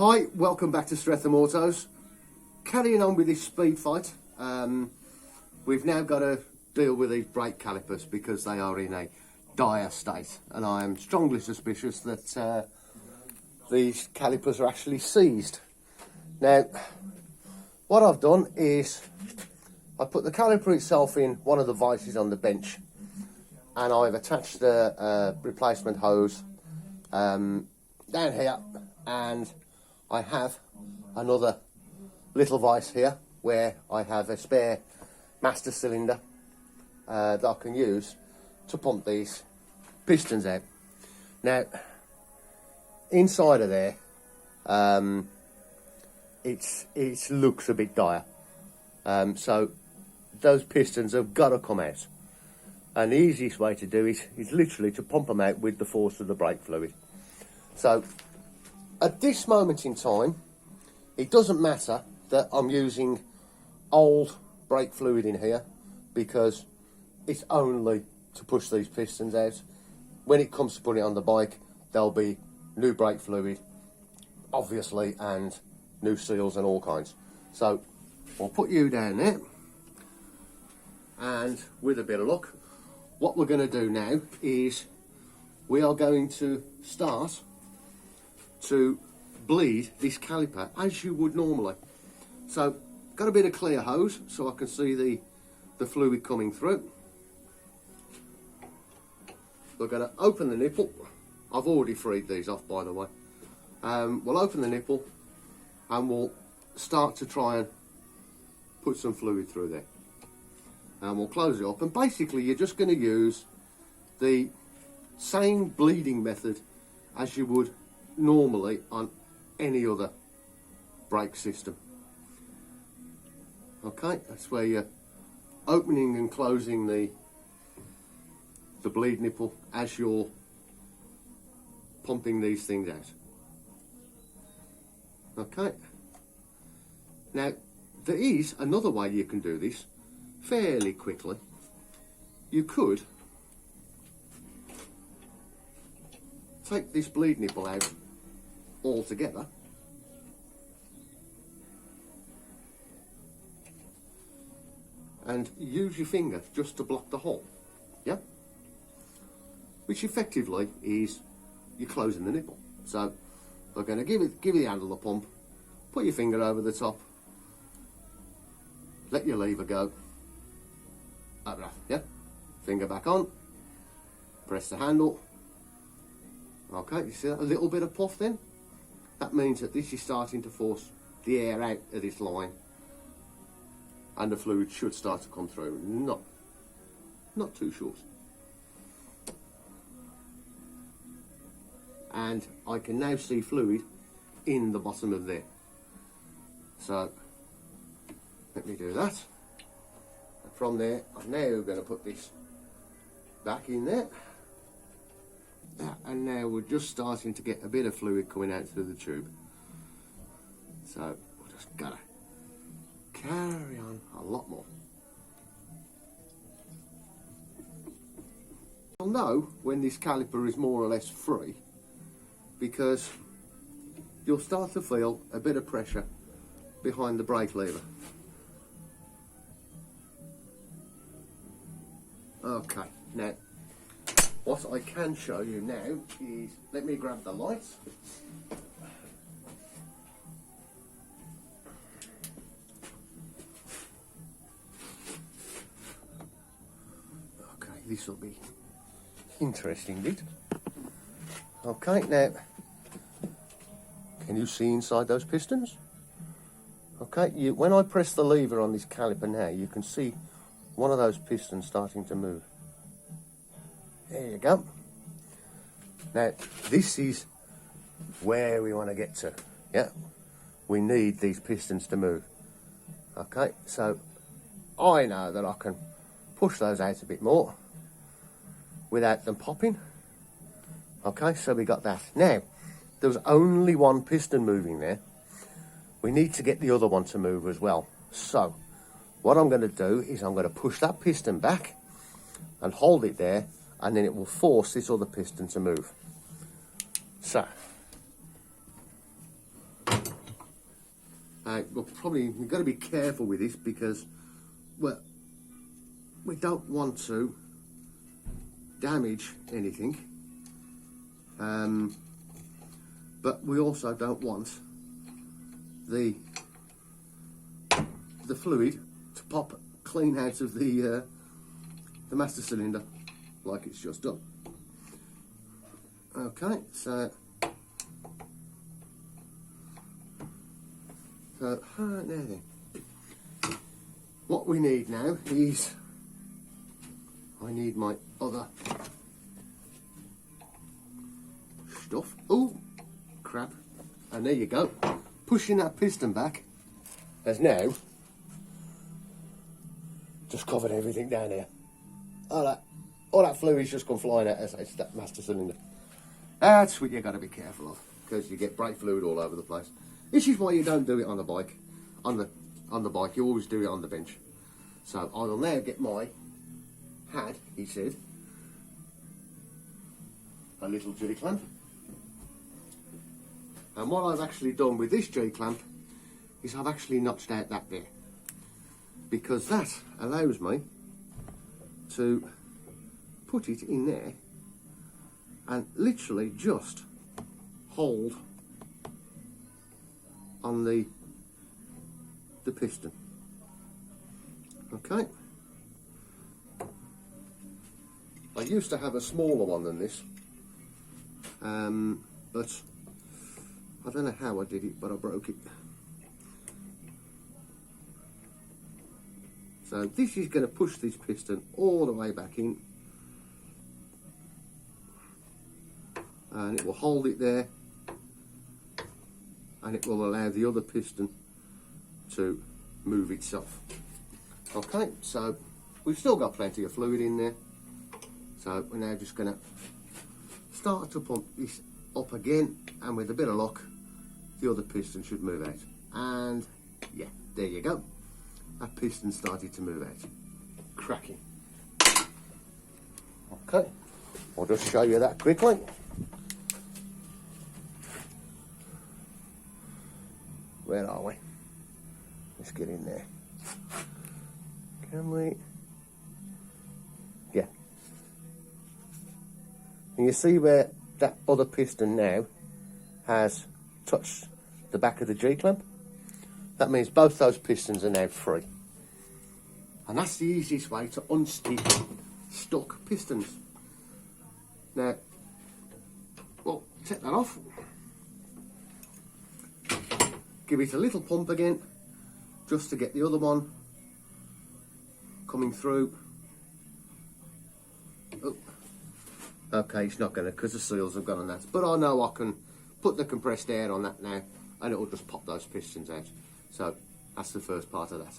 Hi, welcome back to Streatham Autos. Carrying on with this speed fight, we've now got to deal with these brake calipers because they are in a dire state, and I am strongly suspicious that these calipers are actually seized. Now, what I've done is I put the caliper itself in one of the vices on the bench, and I've attached the replacement hose down here, and I have another little vice here where I have a spare master cylinder that I can use to pump these pistons out. Now, inside of there, it looks a bit dire, so those pistons have got to come out, and the easiest way to do it is literally to pump them out with the force of the brake fluid. So at this moment in time, it doesn't matter that I'm using old brake fluid in here because it's only to push these pistons out. When it comes to putting it on the bike, there'll be new brake fluid, obviously, and new seals and all kinds. So I'll put you down there, and with a bit of luck, what we're going to do now is we are going to start to bleed this caliper as you would normally. So got a bit of clear hose so I can see the fluid coming through. We're going to open the nipple. I've already freed these off, by the way. We'll open the nipple and we'll start to try and put some fluid through there, and we'll close it up, and basically you're just going to use the same bleeding method as you would normally on any other brake system. Okay, that's where you're opening and closing the bleed nipple as you're pumping these things out. Okay, now there is another way you can do this fairly quickly. You could take this bleed nipple out altogether, and use your finger just to block the hole, yeah? Which effectively is you're closing the nipple. So we're going to give the handle a pump, put your finger over the top, let your lever go, yeah? Finger back on, press the handle. Okay, you see that? A little bit of puff then? That means that this is starting to force the air out of this line, and the fluid should start to come through. Not too short. And I can now see fluid in the bottom of there. So let me do that. And from there, I'm now going to put this back in there. And now we're just starting to get a bit of fluid coming out through the tube. So we've just got to carry on a lot more. You'll know when this caliper is more or less free because you'll start to feel a bit of pressure behind the brake lever. Okay, now what I can show you now is, let me grab the lights. Okay, this will be interesting, bit. Okay, now, can you see inside those pistons? Okay, when I press the lever on this caliper now, you can see one of those pistons starting to move. There you go. Now, this is where we want to get to, yeah? We need these pistons to move. Okay, so I know that I can push those out a bit more without them popping. Okay, so we got that. Now, there was only one piston moving there. We need to get the other one to move as well. So, what I'm going to do is I'm going to push that piston back and hold it there, and then it will force this other piston to move. So, we've got to be careful with this because, well, we don't want to damage anything, but we also don't want the fluid to pop clean out of the master cylinder like it's just done. Okay, so now then, what we need now is, I need my other stuff. Oh, crap. And there you go. Pushing that piston back has now just covered everything down here. All that fluid's just gone flying out as that master cylinder. That's what you got to be careful of, because you get brake fluid all over the place. This is why you don't do it on the bike. On the bike, you always do it on the bench. So I will now get my he said, a little G-clamp. And what I've actually done with this G-clamp is I've actually notched out that bit, because that allows me to put it in there and literally just hold on the piston. Okay. I used to have a smaller one than this, but I don't know how I did it, but I broke it. So this is going to push this piston all the way back in, and it will hold it there, and it will allow the other piston to move itself. Okay, so we've still got plenty of fluid in there, so we're now just going to start to pump this up again, and with a bit of luck the other piston should move out. And yeah, there you go, that piston started to move out. Cracking. Okay, I'll just show you that quickly. Where are we? Let's get in there. Can we? Yeah. And you see where that other piston now has touched the back of the G-clamp? That means both those pistons are now free. And that's the easiest way to unstick stuck pistons. Now, we'll take that off. Give it a little pump again, just to get the other one coming through. Oh. Okay, it's not going to, because the seals have gone on that. But I know I can put the compressed air on that now, and it will just pop those pistons out. So that's the first part of that.